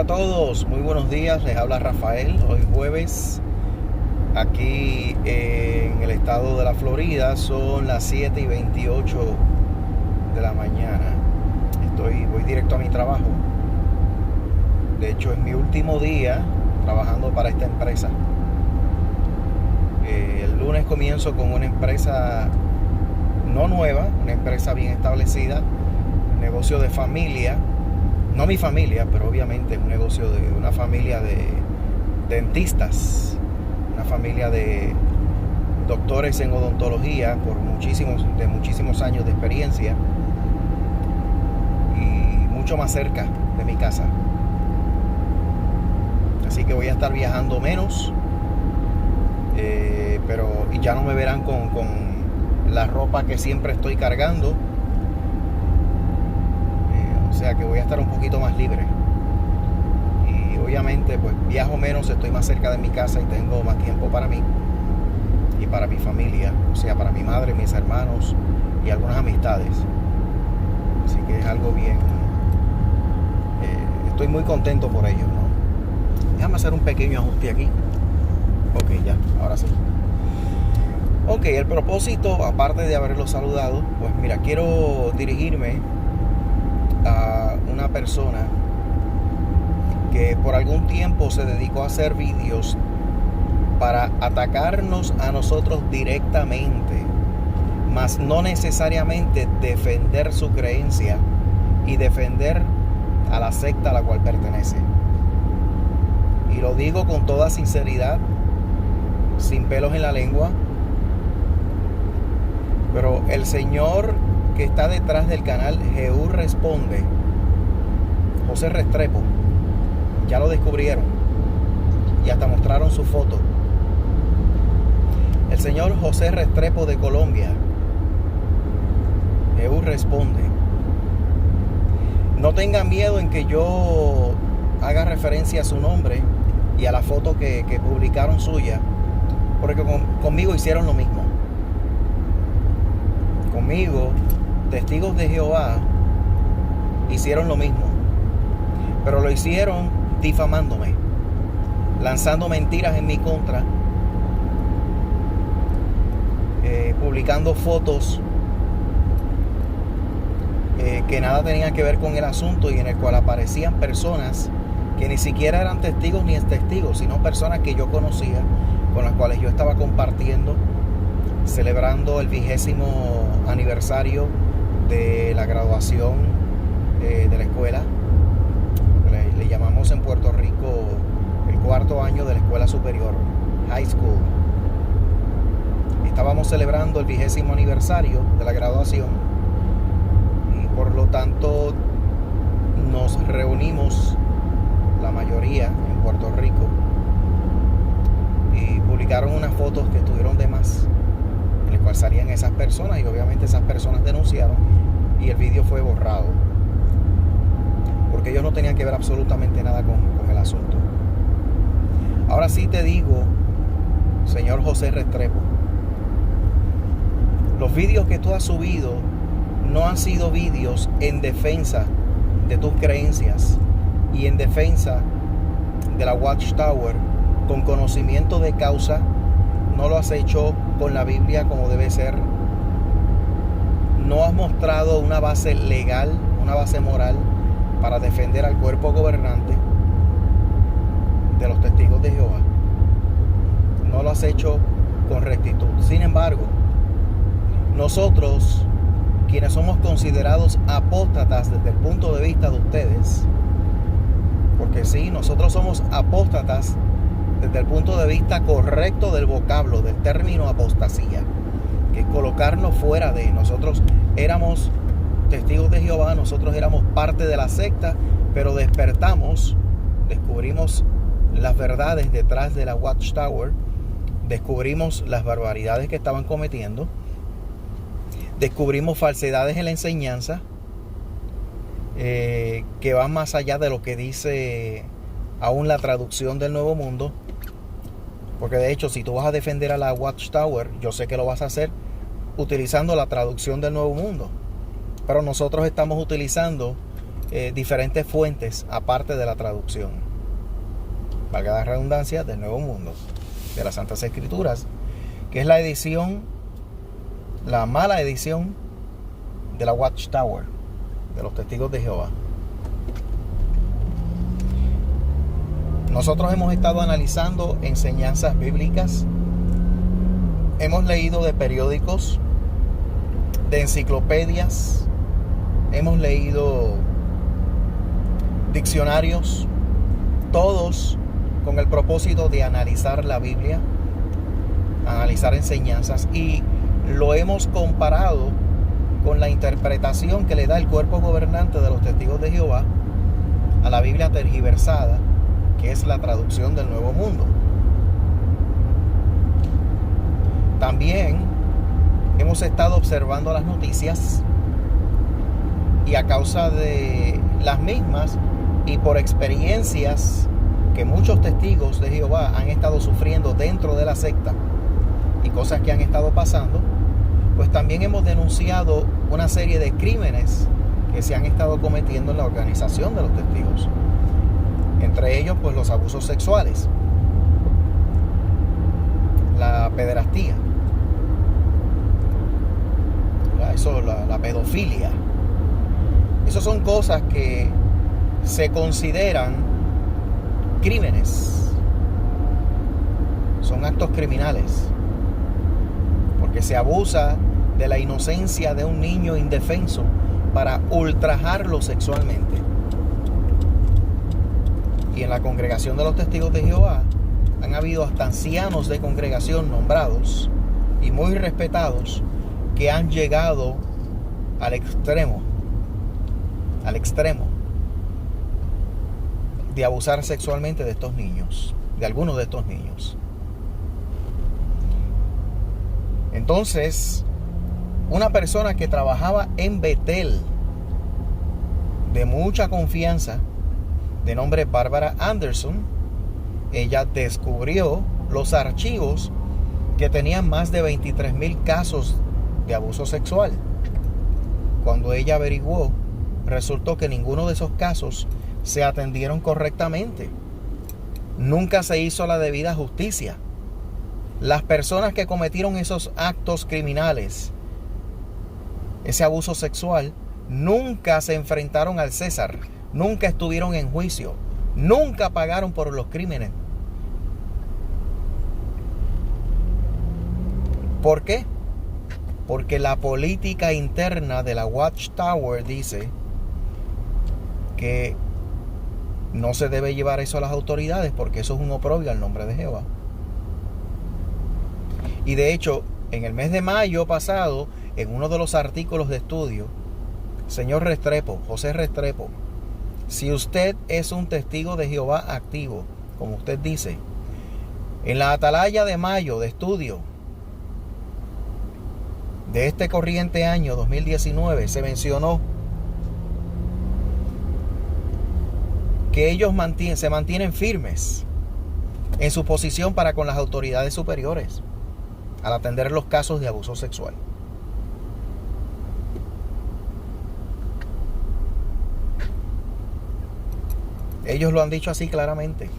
a todos, muy buenos días, les habla Rafael. Hoy jueves, aquí en el estado de la Florida, son las 7:28 de la mañana. Voy directo a mi trabajo. De hecho, es mi último día trabajando para esta empresa. El lunes comienzo con una empresa no nueva, una empresa bien establecida, un negocio de familia. No mi familia, pero obviamente es un negocio de una familia de dentistas, una familia de doctores en odontología por muchísimos años de experiencia y mucho más cerca de mi casa. Así que voy a estar viajando menos, pero ya no me verán con la ropa que siempre estoy cargando. O sea que voy a estar un poquito más libre. Y obviamente pues viajo menos, estoy más cerca de mi casa y tengo más tiempo para mí y para mi familia, o sea, para mi madre, mis hermanos y algunas amistades. Así que es algo bien, estoy muy contento por ello, ¿no? Déjame hacer un pequeño ajuste aquí. Ok, ya, ahora sí. Ok, el propósito, aparte de haberlos saludado, pues mira, quiero dirigirme a una persona que por algún tiempo se dedicó a hacer vídeos para atacarnos a nosotros directamente, mas no necesariamente defender su creencia y defender a la secta a la cual pertenece. Y lo digo con toda sinceridad, sin pelos en la lengua, pero el señor que está detrás del canal Jehú Responde, José Restrepo, ya lo descubrieron y hasta mostraron su foto. El señor José Restrepo de Colombia, Jehú Responde. No tengan miedo en que yo haga referencia a su nombre y a la foto que publicaron suya, porque conmigo hicieron lo mismo. Conmigo, testigos de Jehová hicieron lo mismo, pero lo hicieron difamándome, lanzando mentiras en mi contra, publicando fotos que nada tenían que ver con el asunto y en el cual aparecían personas que ni siquiera eran testigos ni testigos, sino personas que yo conocía, con las cuales yo estaba compartiendo, celebrando el 20º aniversario de la graduación de la escuela. Le llamamos en Puerto Rico el 4º año de la escuela superior, high school. Estábamos celebrando el 20º aniversario de la graduación y por lo tanto nos reunimos la mayoría en Puerto Rico y publicaron unas fotos que estuvieron de más, en el cual salían esas personas y obviamente esas personas denunciaron y el vídeo fue borrado porque ellos no tenían que ver absolutamente nada con el asunto. Ahora sí te digo, señor José Restrepo, los vídeos que tú has subido no han sido vídeos en defensa de tus creencias y en defensa de la Watchtower con conocimiento de causa. No lo has hecho con la Biblia como debe ser. No has mostrado una base legal, una base moral para defender al cuerpo gobernante de los testigos de Jehová. No lo has hecho con rectitud. Sin embargo, nosotros, quienes somos considerados apóstatas desde el punto de vista de ustedes, porque sí, nosotros somos apóstatas desde el punto de vista correcto del vocablo, del término apostasía, que es colocarnos fuera de. Nosotros éramos testigos de Jehová, nosotros éramos parte de la secta, pero despertamos, descubrimos las verdades detrás de la Watchtower, descubrimos las barbaridades que estaban cometiendo, descubrimos falsedades en la enseñanza que van más allá de lo que dice aún la traducción del Nuevo Mundo. Porque de hecho, si tú vas a defender a la Watchtower, yo sé que lo vas a hacer utilizando la traducción del Nuevo Mundo, pero nosotros estamos utilizando diferentes fuentes aparte de la traducción, valga la redundancia, del Nuevo Mundo, de las Santas Escrituras, que es la edición, la mala edición de la Watchtower, de los Testigos de Jehová. Nosotros hemos estado analizando enseñanzas bíblicas, hemos leído de periódicos, de enciclopedias, hemos leído diccionarios, todos con el propósito de analizar la Biblia, analizar enseñanzas, y lo hemos comparado con la interpretación que le da el cuerpo gobernante de los Testigos de Jehová a la Biblia tergiversada, que es la traducción del Nuevo Mundo. También hemos estado observando las noticias, y a causa de las mismas y por experiencias que muchos testigos de Jehová han estado sufriendo dentro de la secta y cosas que han estado pasando, pues también hemos denunciado una serie de crímenes que se han estado cometiendo en la organización de los testigos. Entre ellos, pues, los abusos sexuales, la pederastía, la pedofilia. Esas son cosas que se consideran crímenes. Son actos criminales, porque se abusa de la inocencia de un niño indefenso para ultrajarlo sexualmente. Y en la congregación de los Testigos de Jehová han habido hasta ancianos de congregación nombrados y muy respetados que han llegado al extremo de abusar sexualmente de estos niños, de algunos de estos niños. Entonces, una persona que trabajaba en Betel, de mucha confianza, de nombre Bárbara Anderson, ella descubrió los archivos que tenían más de 23,000 casos de abuso sexual. Cuando ella averiguó, resultó que ninguno de esos casos se atendieron correctamente. Nunca se hizo la debida justicia. Las personas que cometieron esos actos criminales, ese abuso sexual, nunca se enfrentaron al César, nunca estuvieron en juicio, nunca pagaron por los crímenes. ¿Por qué? Porque la política interna de la Watchtower dice que no se debe llevar eso a las autoridades, porque eso es un oprobio al nombre de Jehová. Y de hecho, en el mes de mayo pasado, en uno de los artículos de estudio, señor Restrepo, José Restrepo, si usted es un testigo de Jehová activo, como usted dice, en la atalaya de mayo de estudio de este corriente año 2019 se mencionó que ellos se mantienen firmes en su posición para con las autoridades superiores al atender los casos de abuso sexual. Ellos lo han dicho así claramente.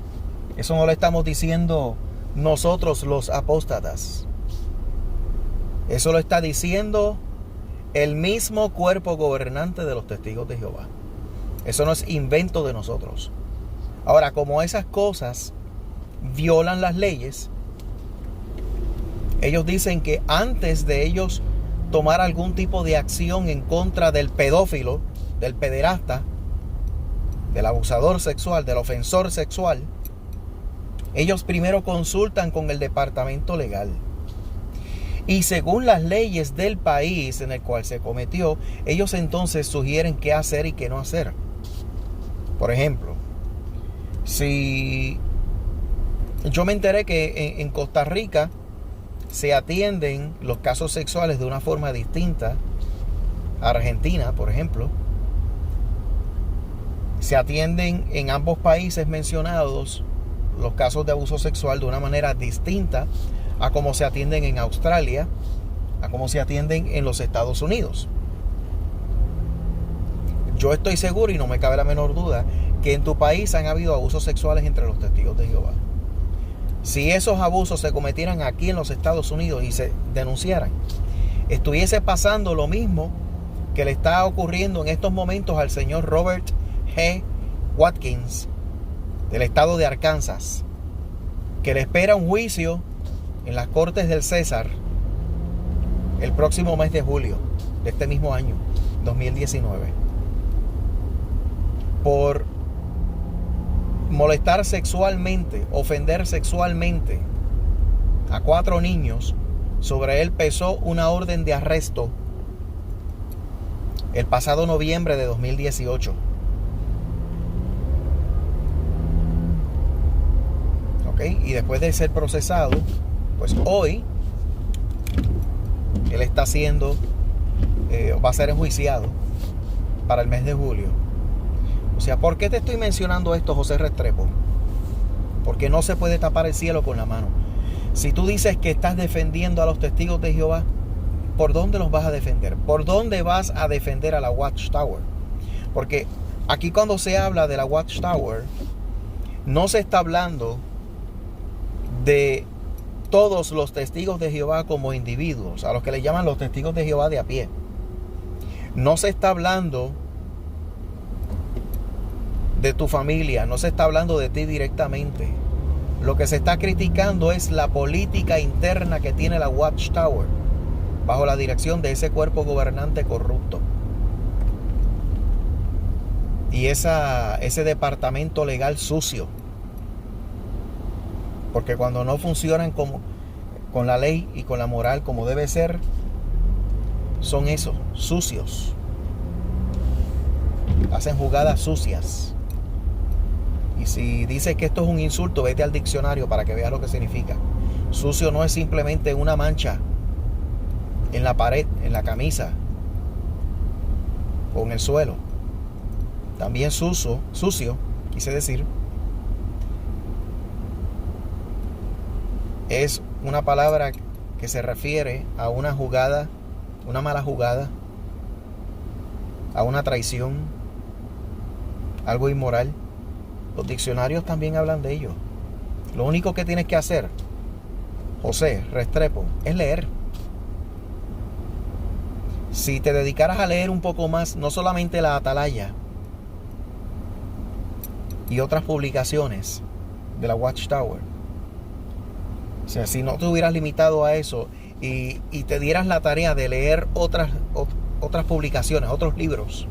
Eso no lo estamos diciendo nosotros los apóstatas. Eso lo está diciendo el mismo cuerpo gobernante de los Testigos de Jehová. Eso no es invento de nosotros. Ahora, como esas cosas violan las leyes, ellos dicen que antes de ellos tomar algún tipo de acción en contra del pedófilo, del pederasta, del abusador sexual, del ofensor sexual, ellos primero consultan con el departamento legal. Y según las leyes del país en el cual se cometió, ellos entonces sugieren qué hacer y qué no hacer. Por ejemplo, si yo me enteré que en Costa Rica se atienden los casos sexuales de una forma distinta a Argentina, por ejemplo, se atienden en ambos países mencionados los casos de abuso sexual de una manera distinta a cómo se atienden en Australia, a cómo se atienden en los Estados Unidos. yo estoy seguro y no me cabe la menor duda que en tu país han habido abusos sexuales entre los testigos de Jehová. Si esos abusos se cometieran aquí en los Estados Unidos y se denunciaran, estuviese pasando lo mismo que le está ocurriendo en estos momentos al señor Robert G. Watkins del estado de Arkansas, que le espera un juicio en las cortes del César el próximo mes de julio de este mismo año, 2019, por molestar sexualmente, ofender sexualmente a 4 niños. Sobre él pesó una orden de arresto el pasado noviembre de 2018. ¿Ok? Y después de ser procesado, pues hoy él está siendo, va a ser enjuiciado para el mes de julio. O sea, ¿por qué te estoy mencionando esto, José Restrepo? Porque no se puede tapar el cielo con la mano. Si tú dices que estás defendiendo a los testigos de Jehová, ¿por dónde los vas a defender? ¿Por dónde vas a defender a la Watchtower? Porque aquí cuando se habla de la Watchtower, no se está hablando de todos los testigos de Jehová como individuos, a los que le llaman los testigos de Jehová de a pie. No se está hablando de tu familia, no se está hablando de ti directamente. Lo que se está criticando es la política interna que tiene la Watchtower bajo la dirección de ese cuerpo gobernante corrupto y ese departamento legal sucio, porque cuando no funcionan con la ley y con la moral como debe ser, son esos, sucios, hacen jugadas sucias. Y si dices que esto es un insulto, vete al diccionario para que veas lo que significa. Sucio no es simplemente una mancha en la pared, en la camisa o en el suelo. También sucio, quise decir, es una palabra que se refiere a una jugada, una mala jugada, a una traición, algo inmoral. Los diccionarios también hablan de ello. Lo único que tienes que hacer, José Restrepo, es leer. Si te dedicaras a leer un poco más, no solamente la Atalaya y otras publicaciones de la Watchtower, o sea, si no te hubieras limitado a eso y te dieras la tarea de leer otras publicaciones, otros libros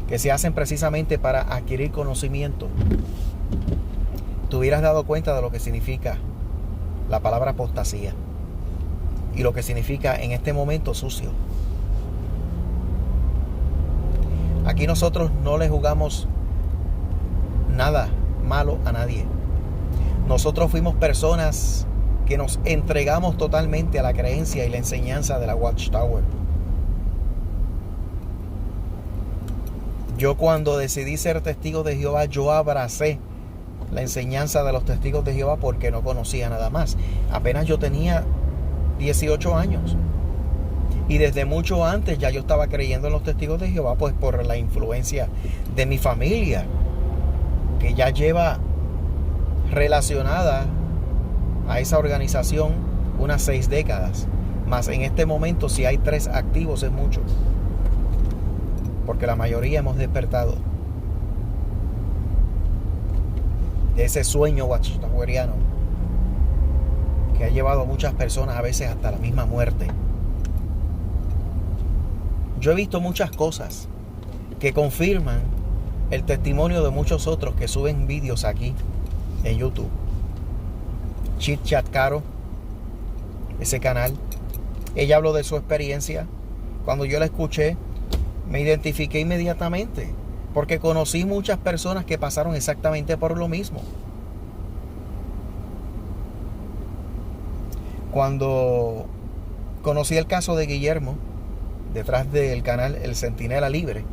que se hacen precisamente para adquirir conocimiento, te hubieras dado cuenta de lo que significa la palabra apostasía y lo que significa en este momento sucio. Aquí nosotros no le jugamos nada malo a nadie. Nosotros fuimos personas que nos entregamos totalmente a la creencia y la enseñanza de la Watchtower. Yo cuando decidí ser testigo de Jehová, yo abracé la enseñanza de los testigos de Jehová porque no conocía nada más. Apenas yo tenía 18 años. Y desde mucho antes ya yo estaba creyendo en los testigos de Jehová, pues por la influencia de mi familia, que ya lleva relacionada a esa organización unas 6 décadas. Más en este momento, si hay 3 activos, es mucho. Porque la mayoría hemos despertado de ese sueño watchtoweriano que ha llevado a muchas personas a veces hasta la misma muerte. Yo he visto muchas cosas que confirman el testimonio de muchos otros que suben vídeos aquí en YouTube. Chit Chat Caro, ese canal, ella habló de su experiencia. Cuando yo la escuché, me identifiqué inmediatamente, porque conocí muchas personas que pasaron exactamente por lo mismo. Cuando conocí el caso de Guillermo, detrás del canal El Centinela Libre,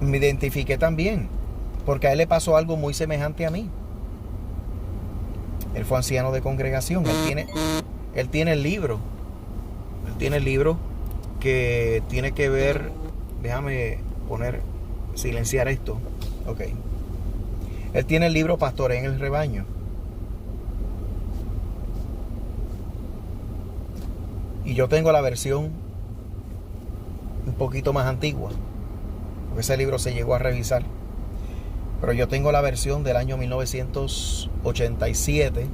me identifiqué también, porque a él le pasó algo muy semejante a mí. Él fue anciano de congregación, él tiene el libro que tiene que ver, déjame silenciar esto. Ok. Él tiene el libro Pastoreo en el Rebaño. Y yo tengo la versión un poquito más antigua, porque ese libro se llegó a revisar. Pero yo tengo la versión del año 1987,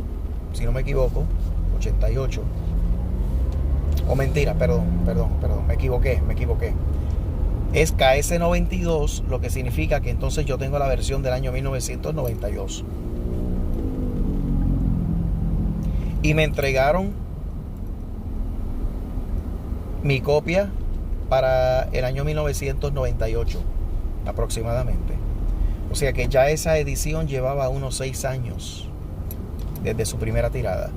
si no me equivoco, 88. O mentira, perdón, me equivoqué. Es KS92, lo que significa que entonces yo tengo la versión del año 1992. Y me entregaron mi copia para el año 1998 aproximadamente. O sea que ya esa edición llevaba unos 6 años desde su primera tirada.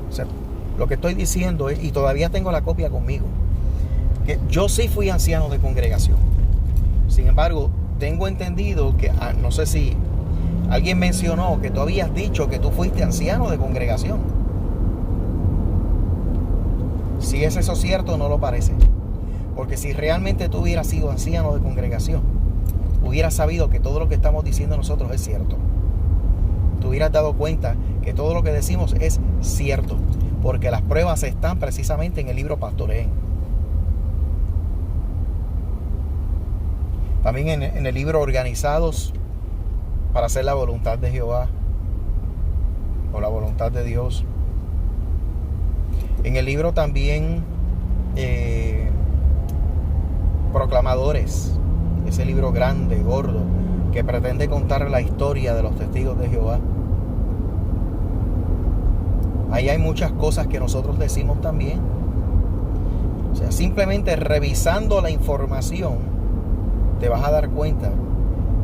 O sea, lo que estoy diciendo es, y todavía tengo la copia conmigo, que yo sí fui anciano de congregación. Sin embargo, tengo entendido que, no sé si alguien mencionó que tú habías dicho que tú fuiste anciano de congregación. Si es eso cierto, no lo parece. Porque si realmente tú hubieras sido anciano de congregación, hubieras sabido que todo lo que estamos diciendo nosotros es cierto. Te hubieras dado cuenta que todo lo que decimos es cierto, porque las pruebas están precisamente en el libro Pastoreo. También en el libro Organizados para hacer la voluntad de Jehová o la voluntad de Dios. En el libro también Proclamadores, ese libro grande, gordo, que pretende contar la historia de los testigos de Jehová. Ahí hay muchas cosas que nosotros decimos también. O sea, simplemente revisando la información te vas a dar cuenta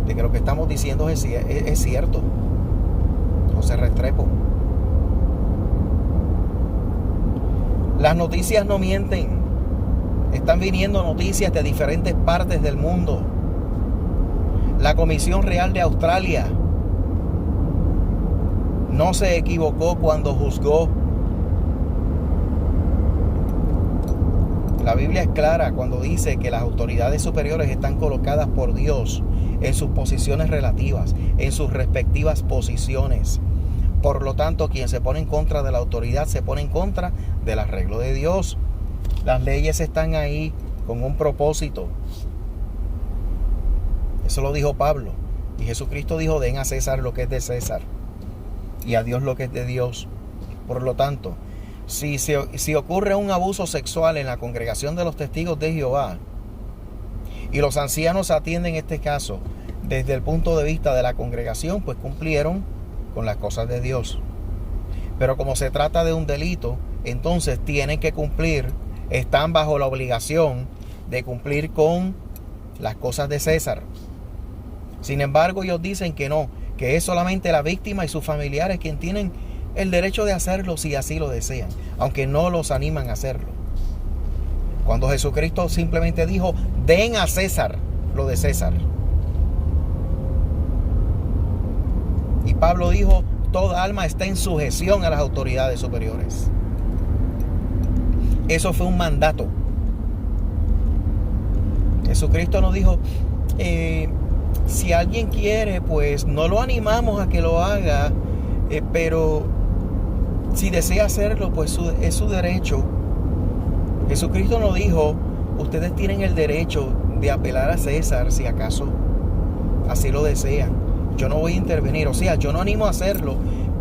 de que lo que estamos diciendo es cierto. José Restrepo. Las noticias no mienten. Están viniendo noticias de diferentes partes del mundo. La Comisión Real de Australia no se equivocó cuando juzgó. La Biblia es clara cuando dice que las autoridades superiores están colocadas por Dios en sus posiciones relativas, en sus respectivas posiciones. Por lo tanto, quien se pone en contra de la autoridad se pone en contra del arreglo de Dios. Las leyes están ahí con un propósito. Eso lo dijo Pablo. Y Jesucristo dijo: den a César lo que es de César y a Dios lo que es de Dios. Por lo tanto, si ocurre un abuso sexual en la congregación de los testigos de Jehová y los ancianos atienden este caso desde el punto de vista de la congregación, pues cumplieron con las cosas de Dios. Pero como se trata de un delito, entonces tienen que cumplir, están bajo la obligación de cumplir con las cosas de César. Sin embargo, ellos dicen que no, que es solamente la víctima y sus familiares quienes tienen el derecho de hacerlo si así lo desean, aunque no los animan a hacerlo. Cuando Jesucristo simplemente dijo: den a César lo de César. Y Pablo dijo: toda alma está en sujeción a las autoridades superiores. Eso fue un mandato. Jesucristo nos dijo: si alguien quiere, pues no lo animamos a que lo haga, pero si desea hacerlo, pues es su derecho. Jesucristo nos dijo: ustedes tienen el derecho de apelar a César si acaso así lo desean. Yo no voy a intervenir. O sea, yo no animo a hacerlo,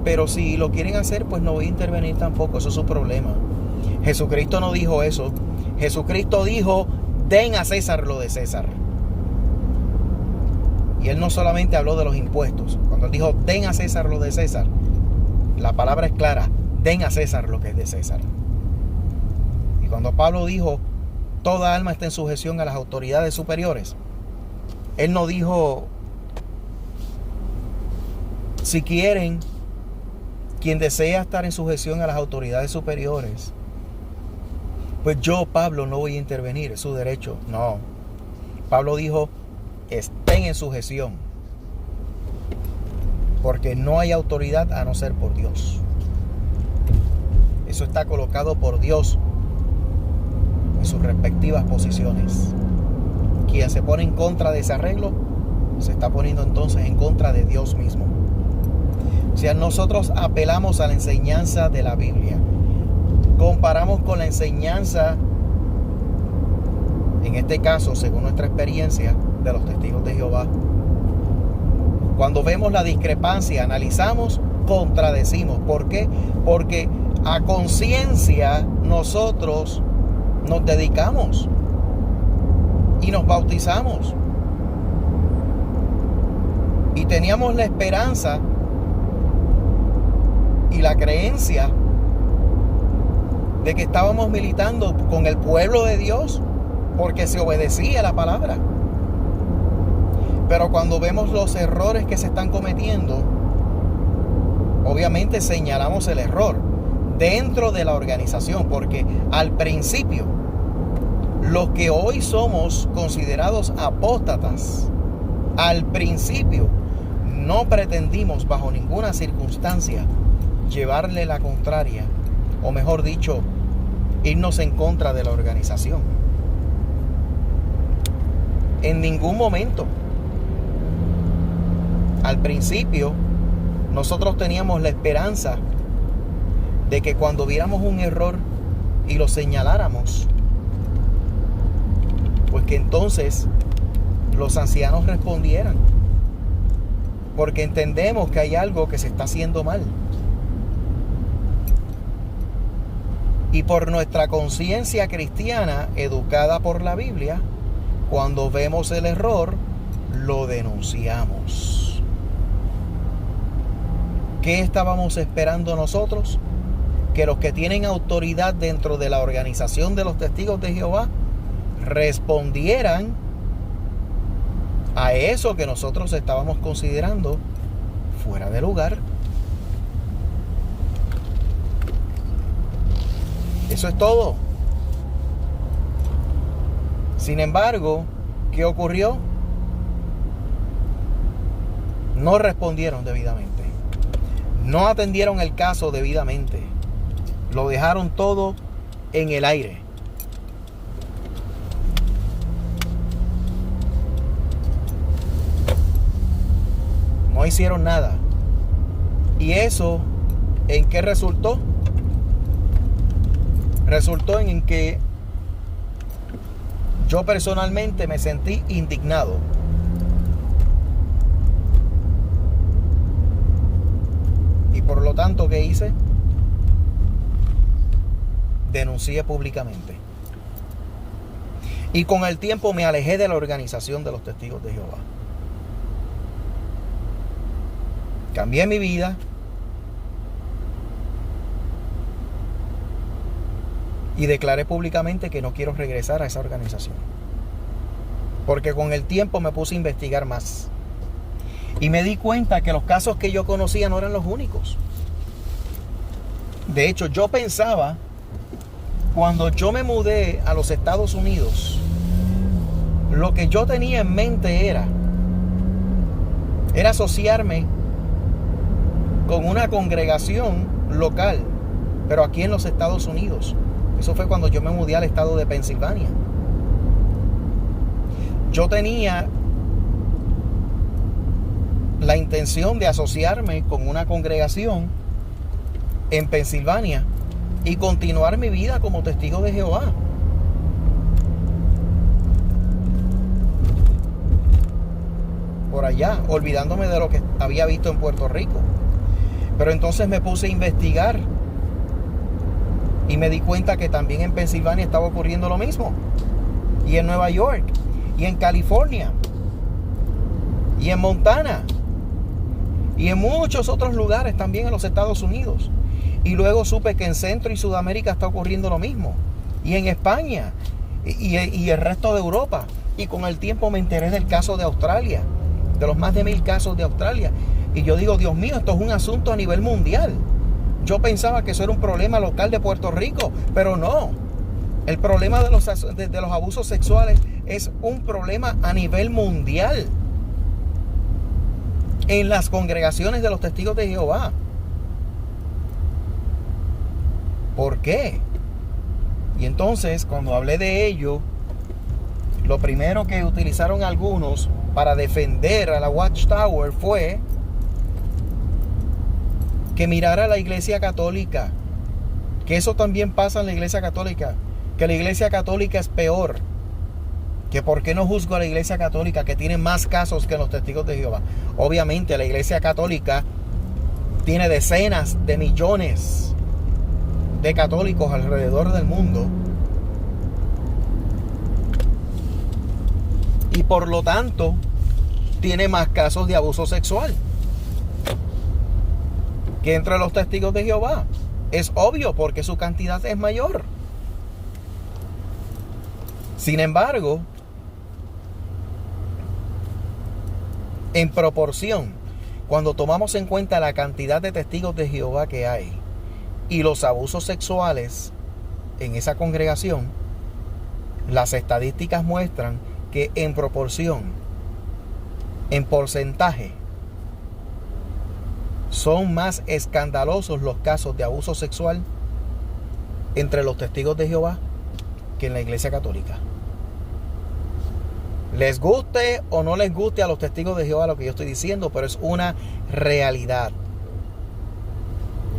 pero si lo quieren hacer, pues no voy a intervenir tampoco. Eso es su problema. Jesucristo no dijo eso. Jesucristo dijo: den a César lo de César. Y él no solamente habló de los impuestos. Cuando él dijo: den a César lo de César, la palabra es clara: den a César lo que es de César. Y cuando Pablo dijo: toda alma está en sujeción a las autoridades superiores, él no dijo: si quieren, quien desea estar en sujeción a las autoridades superiores, pues yo, Pablo, no voy a intervenir, es su derecho. No. Pablo dijo: estén en sujeción, porque no hay autoridad a no ser por Dios. Eso está colocado por Dios en sus respectivas posiciones. Quien se pone en contra de ese arreglo, se está poniendo entonces en contra de Dios mismo. O sea, nosotros apelamos a la enseñanza de la Biblia. Comparamos con la enseñanza, en este caso, según nuestra experiencia, de los testigos de Jehová. Cuando vemos la discrepancia, analizamos, contradecimos. ¿Por qué? Porque a conciencia nosotros nos dedicamos y nos bautizamos. Y teníamos la esperanza y la creencia de que estábamos militando con el pueblo de Dios porque se obedecía la palabra. Pero cuando vemos los errores que se están cometiendo, obviamente señalamos el error dentro de la organización, porque al principio, los que hoy somos considerados apóstatas, al principio no pretendimos bajo ninguna circunstancia llevarle la contraria, o mejor dicho, irnos en contra de la organización. En ningún momento. Al principio, nosotros teníamos la esperanza de que cuando viéramos un error y lo señaláramos, pues que entonces los ancianos respondieran, porque entendemos que hay algo que se está haciendo mal. Y por nuestra conciencia cristiana, educada por la Biblia, cuando vemos el error, lo denunciamos. ¿Qué estábamos esperando nosotros? Que los que tienen autoridad dentro de la organización de los testigos de Jehová respondieran a eso que nosotros estábamos considerando fuera de lugar. Eso es todo. Sin embargo, ¿qué ocurrió? No respondieron debidamente. No atendieron el caso debidamente. Lo dejaron todo en el aire. No hicieron nada. ¿Y eso en qué resultó? Resultó en que yo personalmente me sentí indignado. Y por lo tanto, ¿qué hice? Denuncié públicamente. Y con el tiempo me alejé de la organización de los testigos de Jehová. Cambié mi vida. Y declaré públicamente que no quiero regresar a esa organización. Porque con el tiempo me puse a investigar más. Y me di cuenta que los casos que yo conocía no eran los únicos. De hecho, yo pensaba, cuando yo me mudé a los Estados Unidos, lo que yo tenía en mente era asociarme con una congregación local, pero aquí en los Estados Unidos. Eso fue cuando yo me mudé al estado de Pensilvania. Yo tenía la intención de asociarme con una congregación en Pensilvania y continuar mi vida como testigo de Jehová. Por allá, olvidándome de lo que había visto en Puerto Rico. Pero entonces me puse a investigar y me di cuenta que también en Pensilvania estaba ocurriendo lo mismo. Y en Nueva York, y en California, y en Montana, y en muchos otros lugares también en los Estados Unidos. Y luego supe que en Centro y Sudamérica está ocurriendo lo mismo. Y en España, y el resto de Europa. Y con el tiempo me enteré del caso de Australia, de los más de 1000 casos de Australia. Y yo digo, Dios mío, esto es un asunto a nivel mundial. Yo pensaba que eso era un problema local de Puerto Rico, pero no. El problema de los abusos sexuales es un problema a nivel mundial en las congregaciones de los testigos de Jehová. ¿Por qué? Y entonces, cuando hablé de ello, lo primero que utilizaron algunos para defender a la Watchtower fue que mirara a la Iglesia Católica, que eso también pasa en la Iglesia Católica, que la Iglesia Católica es peor, que por qué no juzgo a la Iglesia Católica, que tiene más casos que los testigos de Jehová. Obviamente la Iglesia Católica tiene decenas de millones de católicos alrededor del mundo, y por lo tanto tiene más casos de abuso sexual que entre los testigos de Jehová. Es obvio, porque su cantidad es mayor. Sin embargo, en proporción, cuando tomamos en cuenta la cantidad de testigos de Jehová que hay y los abusos sexuales en esa congregación, las estadísticas muestran que en proporción, en porcentaje, son más escandalosos los casos de abuso sexual entre los testigos de Jehová que en la Iglesia Católica. Les guste o no les guste a los testigos de Jehová lo que yo estoy diciendo, pero es una realidad.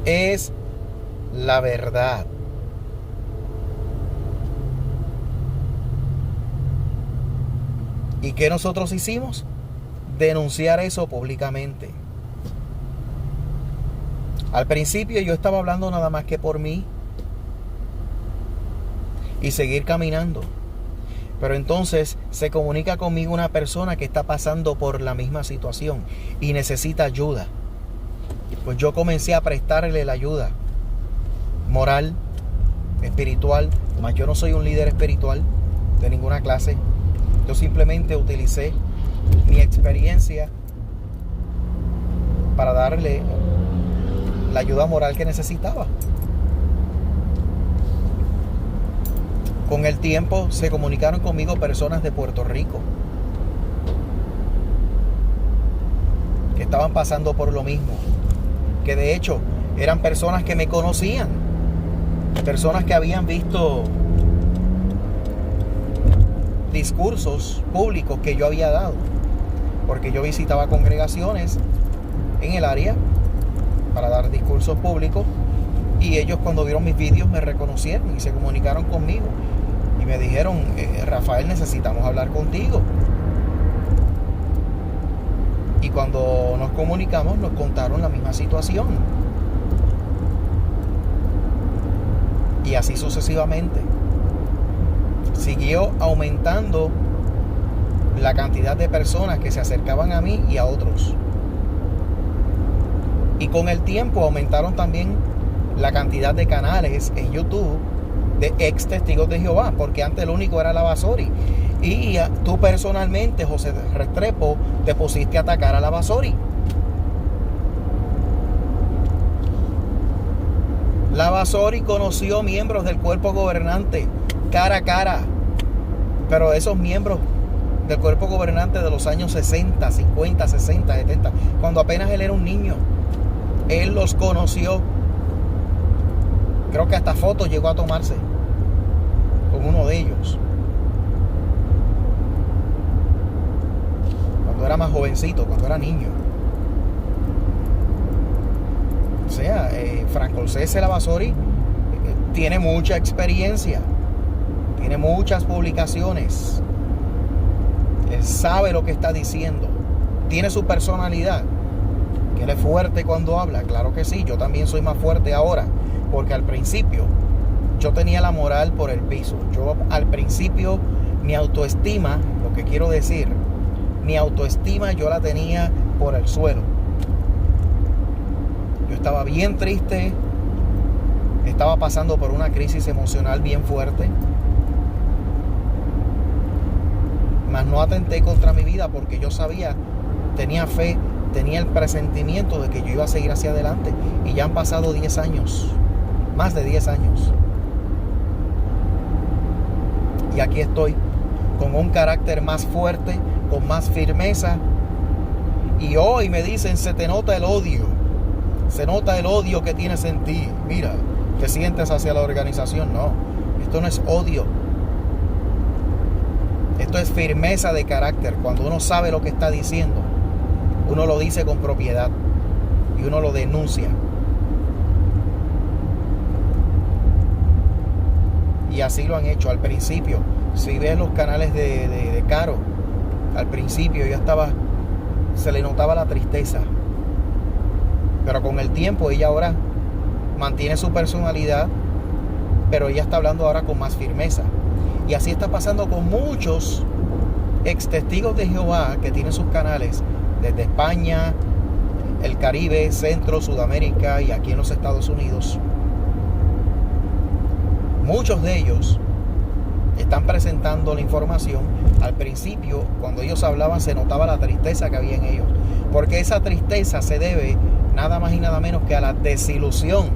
Es la verdad. ¿Y qué nosotros hicimos? Denunciar eso públicamente. Al principio yo estaba hablando nada más que por mí y seguir caminando. Pero entonces se comunica conmigo una persona que está pasando por la misma situación y necesita ayuda. Pues yo comencé a prestarle la ayuda moral, espiritual, mas yo no soy un líder espiritual de ninguna clase. Yo simplemente utilicé mi experiencia para darle la ayuda moral que necesitaba. Con el tiempo se comunicaron conmigo personas de Puerto Rico que estaban pasando por lo mismo, que de hecho eran personas que me conocían, personas que habían visto discursos públicos que yo había dado, porque yo visitaba congregaciones en el área para dar discursos públicos, y ellos, cuando vieron mis vídeos, me reconocieron y se comunicaron conmigo y me dijeron: Rafael, necesitamos hablar contigo. Y cuando nos comunicamos, nos contaron la misma situación, y así sucesivamente. Siguió aumentando la cantidad de personas que se acercaban a mí y a otros. Y con el tiempo aumentaron también la cantidad de canales en YouTube de ex testigos de Jehová, porque antes el único era la Basori. Y tú personalmente, José Restrepo, te pusiste a atacar a la Basori. La Basori conoció miembros del cuerpo gobernante cara a cara, pero esos miembros del cuerpo gobernante de los años 60, 50, 60, 70, cuando apenas él era un niño, él los conoció. Creo que hasta fotos llegó a tomarse con uno de ellos cuando era más jovencito, cuando era niño. O sea, Franco César Lavasori tiene mucha experiencia, tiene muchas publicaciones, él sabe lo que está diciendo, tiene su personalidad, que él es fuerte cuando habla. Claro que sí, yo también soy más fuerte ahora, porque al principio yo tenía la moral por el piso. Yo al principio, mi autoestima, lo que quiero decir, mi autoestima yo la tenía por el suelo. Yo estaba bien triste, estaba pasando por una crisis emocional bien fuerte, mas no atenté contra mi vida, porque yo sabía, tenía fe, tenía el presentimiento de que yo iba a seguir hacia adelante. Y ya han pasado 10 años, más de 10 años. Y aquí estoy, con un carácter más fuerte, con más firmeza. Y hoy me dicen: se te nota el odio, se nota el odio que tienes en ti. Mira, te sientes hacia la organización. No, esto no es odio. Esto es firmeza de carácter. Cuando uno sabe lo que está diciendo, uno lo dice con propiedad y uno lo denuncia. Y así lo han hecho. Al principio, si ves los canales de Caro, al principio se le notaba la tristeza. Pero con el tiempo ella ahora mantiene su personalidad, pero ella está hablando ahora con más firmeza. Y así está pasando con muchos ex testigos de Jehová que tienen sus canales desde España, el Caribe, Centro, Sudamérica y aquí en los Estados Unidos. Muchos de ellos están presentando la información. Al principio, cuando ellos hablaban, se notaba la tristeza que había en ellos, porque esa tristeza se debe nada más y nada menos que a la desilusión.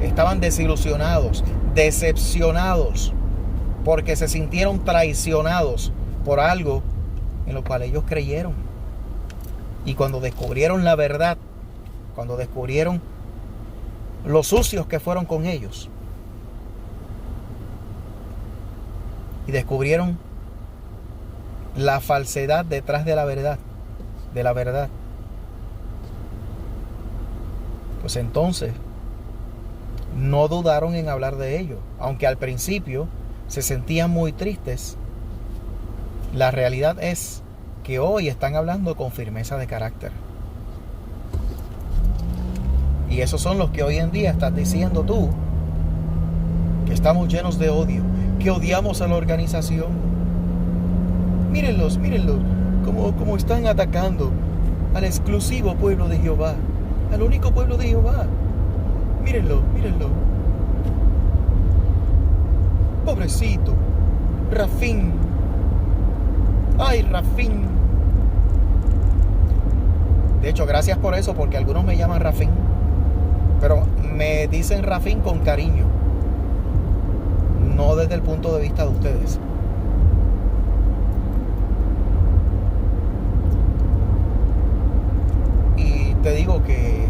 Estaban desilusionados, decepcionados, porque se sintieron traicionados por algo en lo cual ellos creyeron. Y cuando descubrieron la verdad, cuando descubrieron lo sucios que fueron con ellos, y descubrieron la falsedad detrás de la verdad, pues entonces no dudaron en hablar de ello. Aunque al principio se sentían muy tristes, la realidad es que hoy están hablando con firmeza de carácter. Y esos son los que hoy en día estás diciendo tú, que estamos llenos de odio, que odiamos a la organización. Mírenlos, cómo están atacando al exclusivo pueblo de Jehová, al único pueblo de Jehová. Mírenlo. Pobrecito, Rafín. Ay, Rafín. De hecho, gracias por eso, porque algunos me llaman Rafín, pero me dicen Rafín con cariño, no desde el punto de vista de ustedes. Y te digo que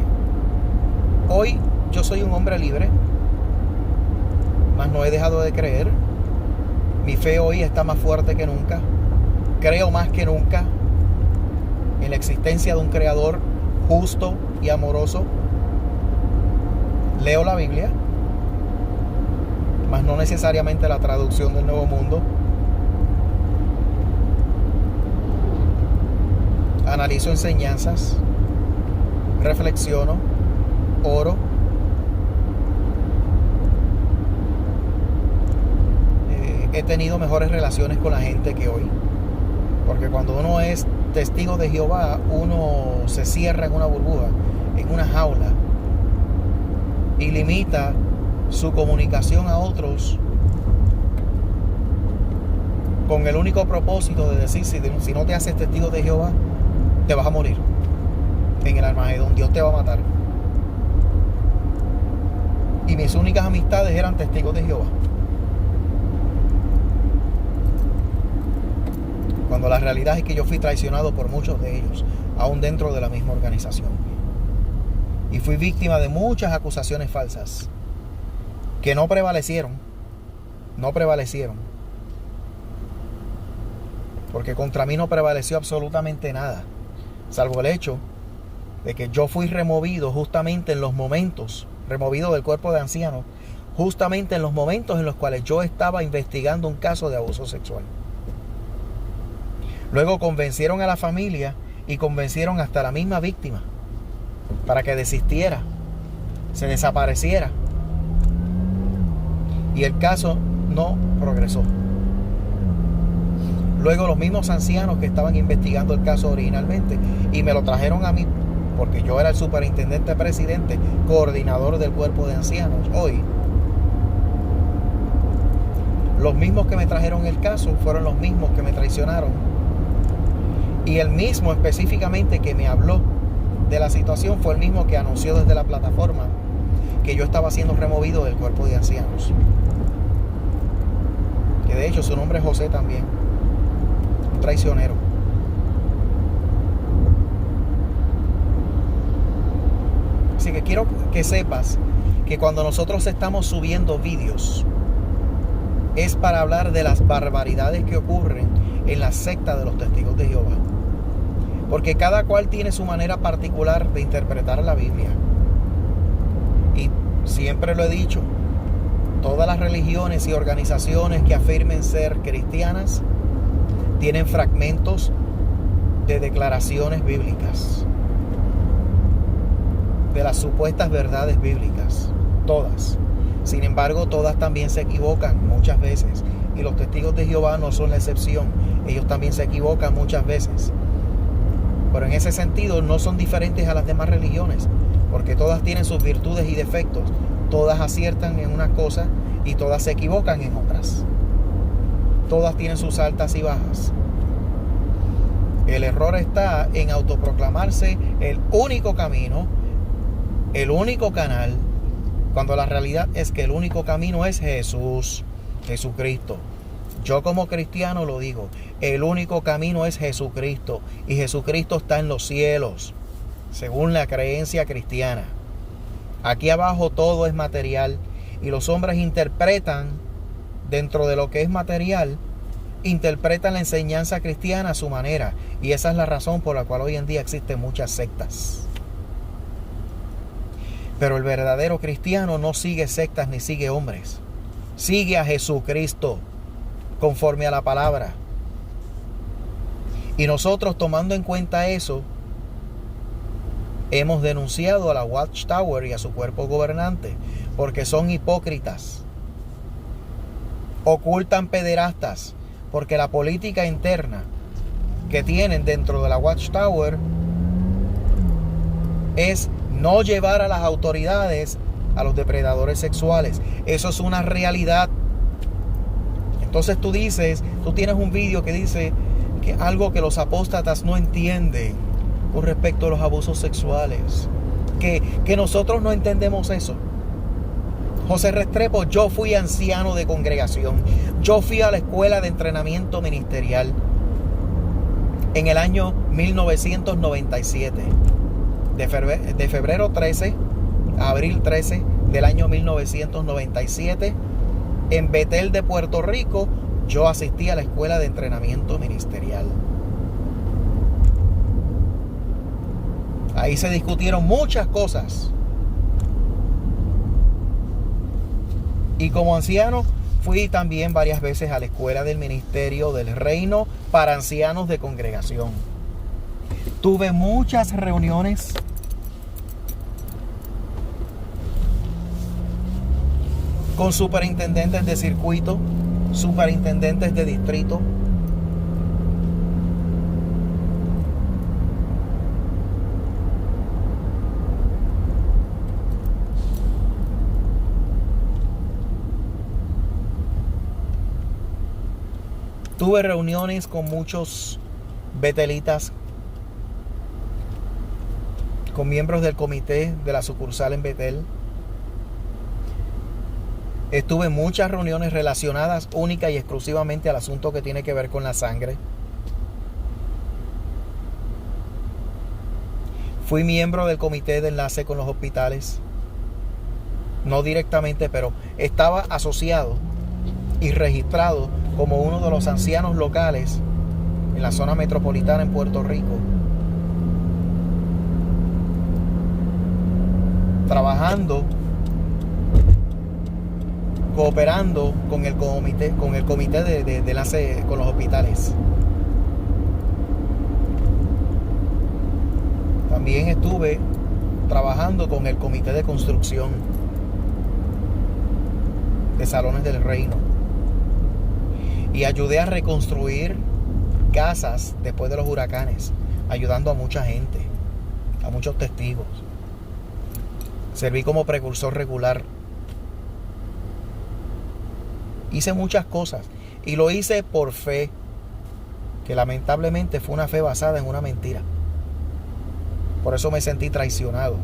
hoy yo soy un hombre libre, mas no he dejado de creer. Mi fe hoy está más fuerte que nunca. Creo más que nunca en la existencia de un creador justo y amoroso. Leo la Biblia, mas no necesariamente la traducción del Nuevo Mundo. Analizo enseñanzas, reflexiono, oro. He tenido mejores relaciones con la gente que hoy, porque cuando uno es testigo de Jehová, uno se cierra en una burbuja, en una jaula, y limita su comunicación a otros con el único propósito de decir, si no te haces testigo de Jehová, te vas a morir en el Armagedón, Dios te va a matar. Y mis únicas amistades eran testigos de Jehová, cuando la realidad es que yo fui traicionado por muchos de ellos, aún dentro de la misma organización, y fui víctima de muchas acusaciones falsas que no prevalecieron, porque contra mí no prevaleció absolutamente nada, salvo el hecho de que yo fui removido justamente en los momentos, removido del cuerpo de ancianos, justamente en los momentos en los cuales yo estaba investigando un caso de abuso sexual. Luego convencieron a la familia y convencieron hasta la misma víctima para que desistiera, se desapareciera. Y el caso no progresó. Luego los mismos ancianos que estaban investigando el caso originalmente y me lo trajeron a mí, porque yo era el superintendente presidente, coordinador del cuerpo de ancianos hoy. Los mismos que me trajeron el caso fueron los mismos que me traicionaron. Y el mismo específicamente que me habló de la situación fue el mismo que anunció desde la plataforma que yo estaba siendo removido del cuerpo de ancianos. Que de hecho su nombre es José también, un traicionero. Así que quiero que sepas que cuando nosotros estamos subiendo vídeos es para hablar de las barbaridades que ocurren en la secta de los Testigos de Jehová. Porque cada cual tiene su manera particular de interpretar la Biblia. Y siempre lo he dicho, todas las religiones y organizaciones que afirmen ser cristianas tienen fragmentos de declaraciones bíblicas, de las supuestas verdades bíblicas, todas. Sin embargo, todas también se equivocan muchas veces, y los Testigos de Jehová no son la excepción. Ellos también se equivocan muchas veces, pero en ese sentido no son diferentes a las demás religiones, porque todas tienen sus virtudes y defectos. Todas aciertan en unas cosas y todas se equivocan en otras. Todas tienen sus altas y bajas. El error está en autoproclamarse el único camino, el único canal, cuando la realidad es que el único camino es Jesús, Jesucristo. Yo como cristiano lo digo, el único camino es Jesucristo, y Jesucristo está en los cielos, según la creencia cristiana. Aquí abajo todo es material, y los hombres interpretan, dentro de lo que es material, interpretan la enseñanza cristiana a su manera, y esa es la razón por la cual hoy en día existen muchas sectas. Pero el verdadero cristiano no sigue sectas ni sigue hombres. Sigue a Jesucristo conforme a la palabra. Y nosotros, tomando en cuenta eso, hemos denunciado a la Watchtower y a su cuerpo gobernante porque son hipócritas, ocultan pederastas, porque la política interna que tienen dentro de la Watchtower es no llevar a las autoridades a los depredadores sexuales. Eso es una realidad. Entonces tú tienes un vídeo que dice que algo que los apóstatas no entienden con respecto a los abusos sexuales, que nosotros no entendemos eso. José Restrepo, yo fui anciano de congregación, yo fui a la escuela de entrenamiento ministerial en el año 1997, de febrero 13 a abril 13 del año 1997, en Betel de Puerto Rico. Yo asistí a la escuela de entrenamiento ministerial. Ahí se discutieron muchas cosas. Y como anciano fui también varias veces a la escuela del ministerio del reino para ancianos de congregación. Tuve muchas reuniones con superintendentes de circuito, superintendentes de distrito, tuve reuniones con muchos betelitas, con miembros del comité de la sucursal en Betel. Estuve en muchas reuniones relacionadas única y exclusivamente al asunto que tiene que ver con la sangre. Fui miembro del comité de enlace con los hospitales. No directamente, pero estaba asociado y registrado como uno de los ancianos locales en la zona metropolitana en Puerto Rico, trabajando, cooperando con el comité de enlace con los hospitales. También estuve trabajando con el comité de construcción de Salones del Reino y ayudé a reconstruir casas después de los huracanes, ayudando a mucha gente, a muchos testigos. Serví como precursor regular. Hice muchas cosas y lo hice por fe, que lamentablemente fue una fe basada en una mentira. Por eso me sentí traicionado.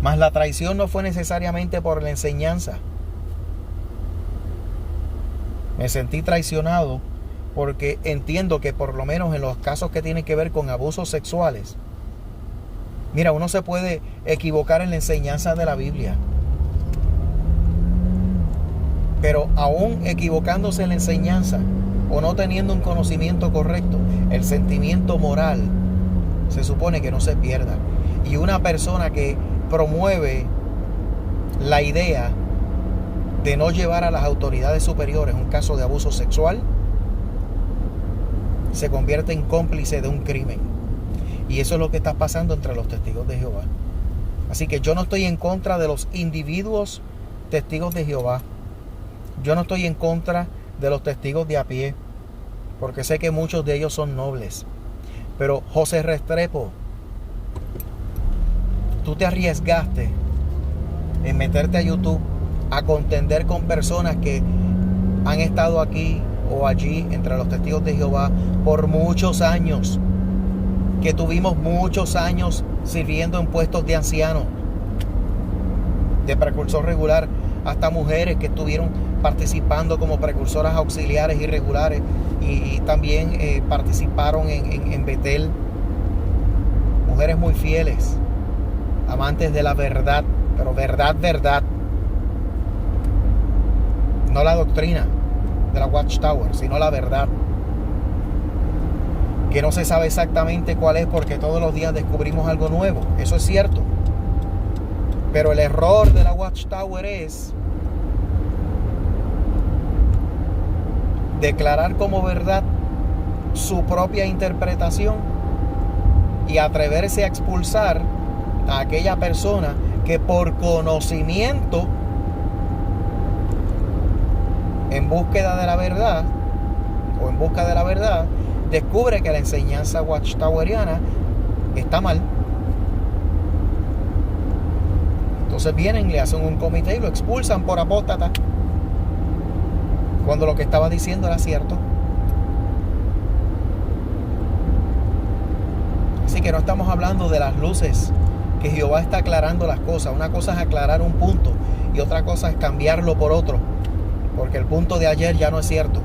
Mas la traición no fue necesariamente por la enseñanza. Me sentí traicionado porque entiendo que por lo menos en los casos que tienen que ver con abusos sexuales, Mira, uno se puede equivocar en la enseñanza de la Biblia, pero aún equivocándose en la enseñanza o no teniendo un conocimiento correcto, el sentimiento moral se supone que no se pierda. Y una persona que promueve la idea de no llevar a las autoridades superiores un caso de abuso sexual, se convierte en cómplice de un crimen. Y eso es lo que está pasando entre los testigos de Jehová. Así que yo no estoy en contra de los individuos testigos de Jehová. Yo no estoy en contra de los testigos de a pie, porque sé que muchos de ellos son nobles. Pero José Restrepo, tú te arriesgaste en meterte a YouTube a contender con personas que han estado aquí o allí entre los testigos de Jehová por muchos años, que tuvimos muchos años sirviendo en puestos de anciano, de precursor regular, hasta mujeres que estuvieron participando como precursoras auxiliares y regulares y también participaron en Betel. Mujeres muy fieles, amantes de la verdad, pero verdad. No la doctrina de la Watchtower, sino la verdad. Que no se sabe exactamente cuál es porque todos los días descubrimos algo nuevo. Eso es cierto. Pero el error de la Watchtower es declarar como verdad su propia interpretación y atreverse a expulsar a aquella persona que por conocimiento, en búsqueda de la verdad o en busca de la verdad, descubre que la enseñanza watchtoweriana está mal. Entonces vienen, le hacen un comité y lo expulsan por apóstata, cuando lo que estaba diciendo era cierto. Así que no estamos hablando de las luces, que Jehová está aclarando las cosas. Una cosa es aclarar un punto y otra cosa es cambiarlo por otro, porque el punto de ayer ya no es cierto.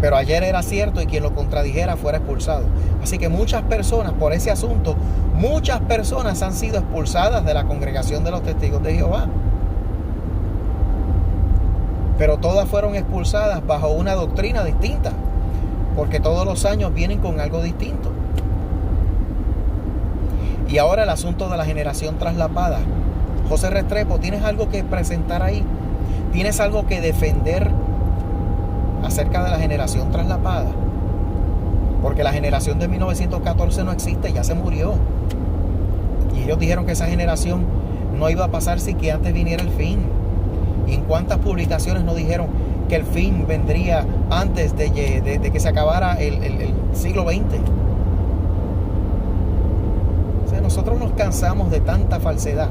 Pero ayer era cierto y quien lo contradijera fuera expulsado. Así que muchas personas, por ese asunto, muchas personas han sido expulsadas de la congregación de los testigos de Jehová. Pero todas fueron expulsadas bajo una doctrina distinta, porque todos los años vienen con algo distinto. Y ahora el asunto de la generación traslapada. José Restrepo, ¿tienes algo que presentar ahí? ¿Tienes algo que defender acerca de la generación traslapada? Porque la generación de 1914 no existe, ya se murió. Y ellos dijeron que esa generación no iba a pasar sin que antes viniera el fin. ¿Y en cuántas publicaciones no dijeron que el fin vendría antes de que se acabara el siglo XX? O sea, nosotros nos cansamos de tanta falsedad.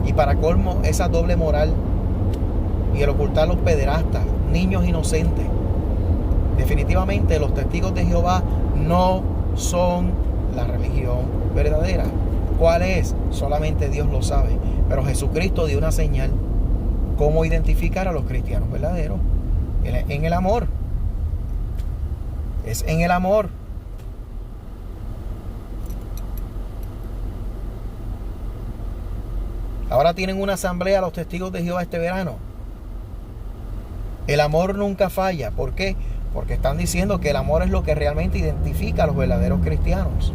Y para colmo, esa doble moral y el ocultar a los pederastas, niños inocentes. Definitivamente los testigos de Jehová no son la religión verdadera. ¿Cuál es? Solamente Dios lo sabe. Pero Jesucristo dio una señal. ¿Cómo identificar a los cristianos verdaderos? En el amor. Es en el amor. Ahora tienen una asamblea los testigos de Jehová este verano. El amor nunca falla. ¿Por qué? Porque están diciendo que el amor es lo que realmente identifica a los verdaderos cristianos.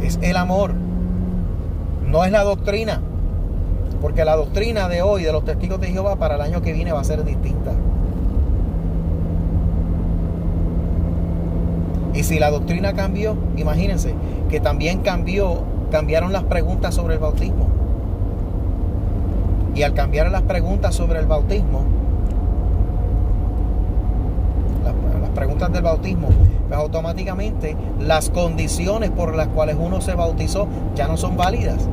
Es el amor. No es la doctrina. Porque la doctrina de hoy de los testigos de Jehová para el año que viene va a ser distinta. Y si la doctrina cambió, imagínense que también cambiaron las preguntas sobre el bautismo. Y al cambiar las preguntas sobre el bautismo, las preguntas del bautismo, pues automáticamente las condiciones por las cuales uno se bautizó ya no son válidas.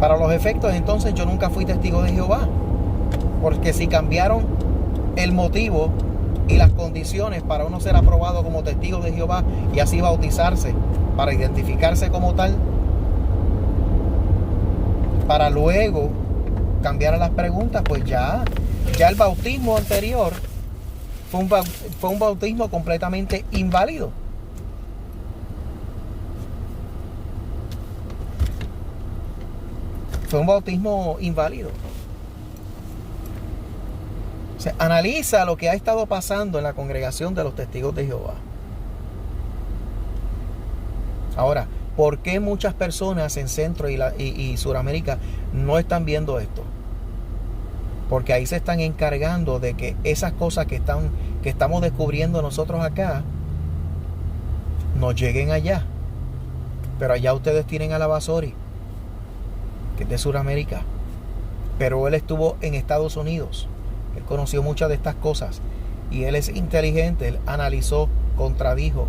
Para los efectos, entonces, yo nunca fui testigo de Jehová. Porque si cambiaron el motivo y las condiciones para uno ser aprobado como testigo de Jehová y así bautizarse, para identificarse como tal, para luego cambiar las preguntas, pues ya el bautismo anterior fue un bautismo completamente inválido. Fue un bautismo inválido. O sea, analiza lo que ha estado pasando en la congregación de los testigos de Jehová. Ahora, ¿por qué muchas personas en Centro y Suramérica no están viendo esto? Porque ahí se están encargando de que esas cosas que estamos descubriendo nosotros acá nos lleguen allá. Pero allá ustedes tienen a la Basori, que es de Suramérica. Pero él estuvo en Estados Unidos. Él conoció muchas de estas cosas. Y él es inteligente. Él analizó, contradijo.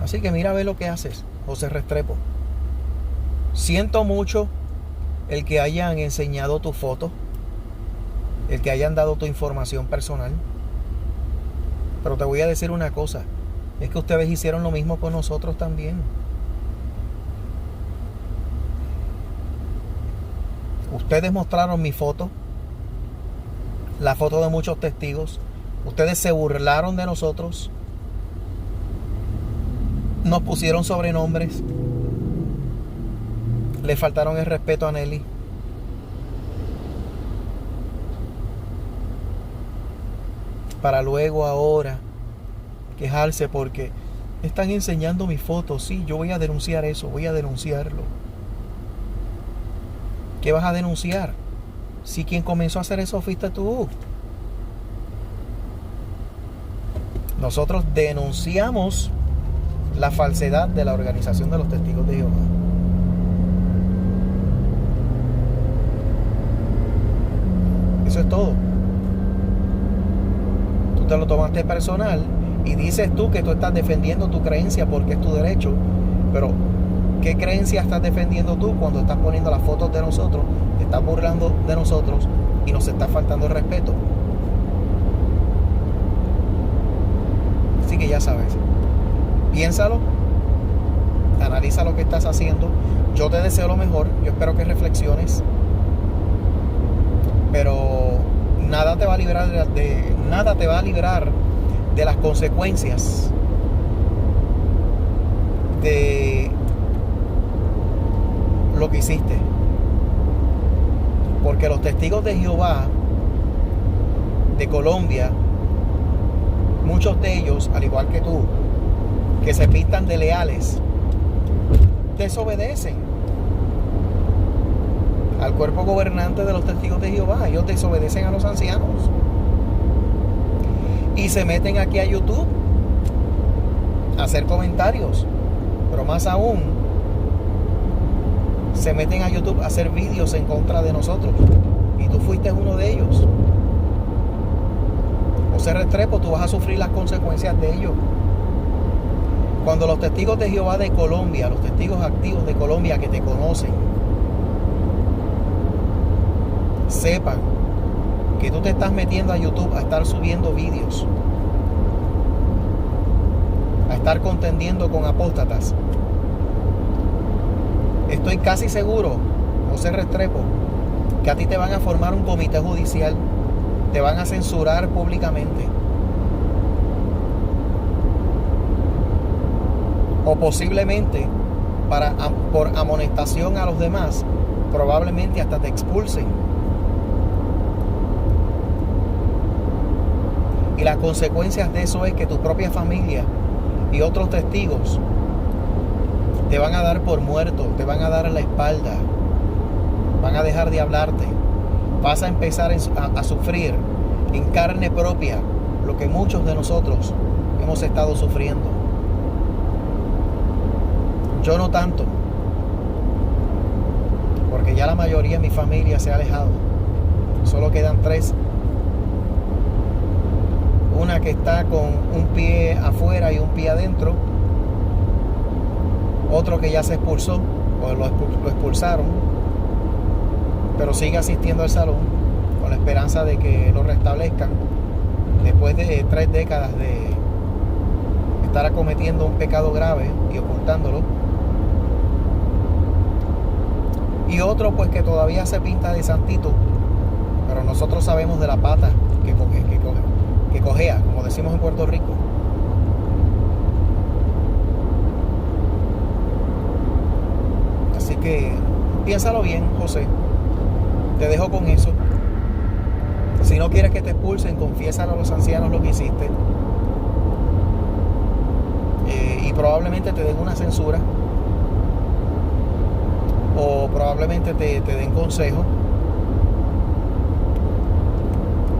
Así que mira a ver lo que haces, José Restrepo. Siento mucho el que hayan enseñado tu foto, el que hayan dado tu información personal. Pero te voy a decir una cosa, es que ustedes hicieron lo mismo con nosotros también. Ustedes mostraron mi foto, la foto de muchos testigos. Ustedes se burlaron de nosotros. Nos pusieron sobrenombres. Le faltaron el respeto a Nelly. Para luego ahora quejarse porque están enseñando mis fotos. Sí, yo voy a denunciar eso, voy a denunciarlo. ¿Qué vas a denunciar? Si quien comenzó a hacer eso fuiste tú. Nosotros denunciamos la falsedad de la organización de los testigos de Jehová. Eso es todo. Tú te lo tomaste personal y dices tú que tú estás defendiendo tu creencia porque es tu derecho, pero ¿qué creencia estás defendiendo tú cuando estás poniendo las fotos de nosotros, te estás burlando de nosotros y nos estás faltando el respeto? Así que ya sabes, piénsalo, analiza lo que estás haciendo. Yo te deseo lo mejor, yo espero que reflexiones, pero nada te va a librar de las consecuencias de lo que hiciste. Porque los testigos de Jehová de Colombia, muchos de ellos, al igual que tú, que se pintan de leales, desobedecen al cuerpo gobernante de los testigos de Jehová. Ellos desobedecen a los ancianos y se meten aquí a YouTube a hacer comentarios, pero más aún se meten a YouTube a hacer vídeos en contra de nosotros, y tú fuiste uno de ellos. José Restrepo, tú vas a sufrir las consecuencias de ello. Cuando los testigos de Jehová de Colombia, los testigos activos de Colombia que te conocen, sepan que tú te estás metiendo a YouTube a estar subiendo vídeos, a estar contendiendo con apóstatas, estoy casi seguro, José Restrepo, que a ti te van a formar un comité judicial, te van a censurar públicamente, o posiblemente por amonestación a los demás, probablemente hasta te expulsen. Y las consecuencias de eso es que tu propia familia y otros testigos te van a dar por muerto, te van a dar a la espalda, van a dejar de hablarte. Vas a empezar a sufrir en carne propia lo que muchos de nosotros hemos estado sufriendo. Yo no tanto, porque ya la mayoría de mi familia se ha alejado. Solo quedan 3. Una que está con un pie afuera y un pie adentro. Otro que ya se expulsó, o lo expulsaron, pero sigue asistiendo al salón con la esperanza de que lo restablezcan después de 3 décadas de estar acometiendo un pecado grave y ocultándolo. Y otro pues que todavía se pinta de santito, pero nosotros sabemos de la pata que cojea, como decimos en Puerto Rico. que piénsalo bien, José. Te dejo con eso. Si no quieres que te expulsen, confiésalo a los ancianos lo que hiciste. Y probablemente te den una censura. O probablemente te den consejo.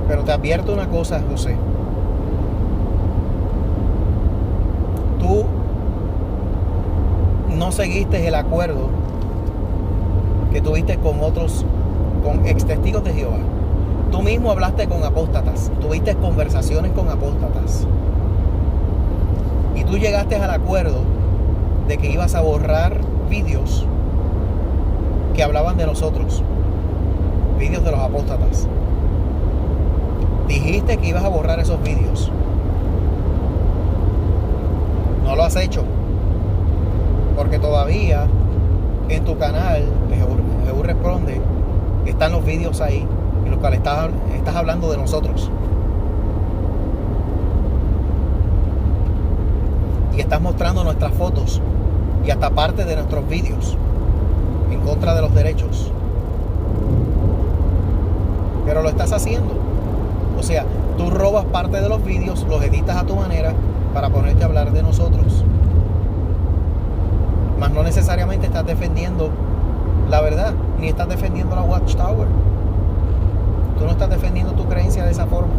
Pero te advierto una cosa, José. Tú no seguiste el acuerdo que tuviste con otros, con ex testigos de Jehová. Tú mismo hablaste con apóstatas, tuviste conversaciones con apóstatas. Y tú llegaste al acuerdo de que ibas a borrar vídeos que hablaban de nosotros, vídeos de los apóstatas. Dijiste que ibas a borrar esos vídeos. No lo has hecho. Porque todavía en tu canal de Jehú Responde están los vídeos ahí en los cuales estás hablando de nosotros. Y estás mostrando nuestras fotos y hasta parte de nuestros vídeos en contra de los derechos. Pero lo estás haciendo. O sea, tú robas parte de los vídeos, los editas a tu manera para ponerte a hablar de nosotros. Mas no necesariamente estás defendiendo la verdad, ni estás defendiendo la Watchtower. Tú no estás defendiendo tu creencia de esa forma.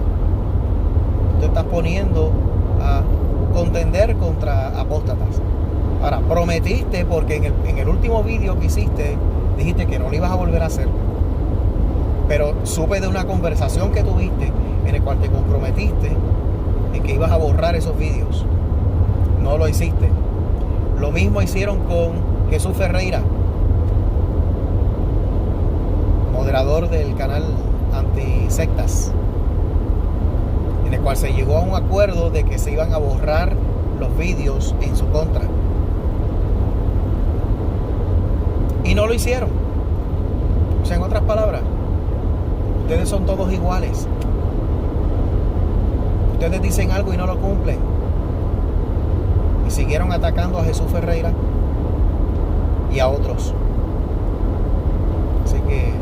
Tú estás poniendo a contender contra apóstatas. Ahora, prometiste, porque en el último vídeo que hiciste, dijiste que no lo ibas a volver a hacer. Pero supe de una conversación que tuviste en el cual te comprometiste en que ibas a borrar esos vídeos. No lo hiciste. Lo mismo hicieron con Jesús Ferreira, moderador del canal Antisectas, en el cual se llegó a un acuerdo de que se iban a borrar los vídeos en su contra. Y no lo hicieron. O sea, en otras palabras, ustedes son todos iguales. Ustedes dicen algo y no lo cumplen. Y siguieron atacando a Jesús Ferreira y a otros. Así que,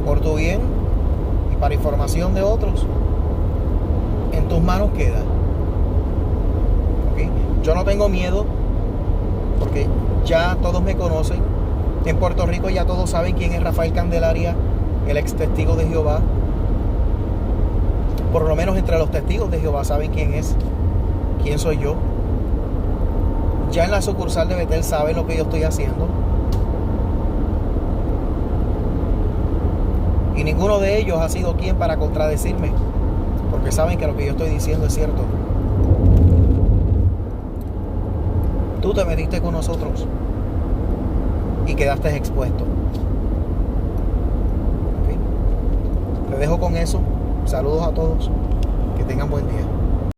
por tu bien y para información de otros, en tus manos queda. ¿Okay? Yo no tengo miedo, porque ya todos me conocen. En Puerto Rico ya todos saben quién es Rafael Candelaria, el ex testigo de Jehová. Por lo menos entre los testigos de Jehová saben quién es, quién soy yo. Ya en la sucursal de Betel saben lo que yo estoy haciendo. Y ninguno de ellos ha sido quien para contradecirme, porque saben que lo que yo estoy diciendo es cierto. Tú te metiste con nosotros y quedaste expuesto. ¿Okay? Te dejo con eso. Saludos a todos. Que tengan buen día.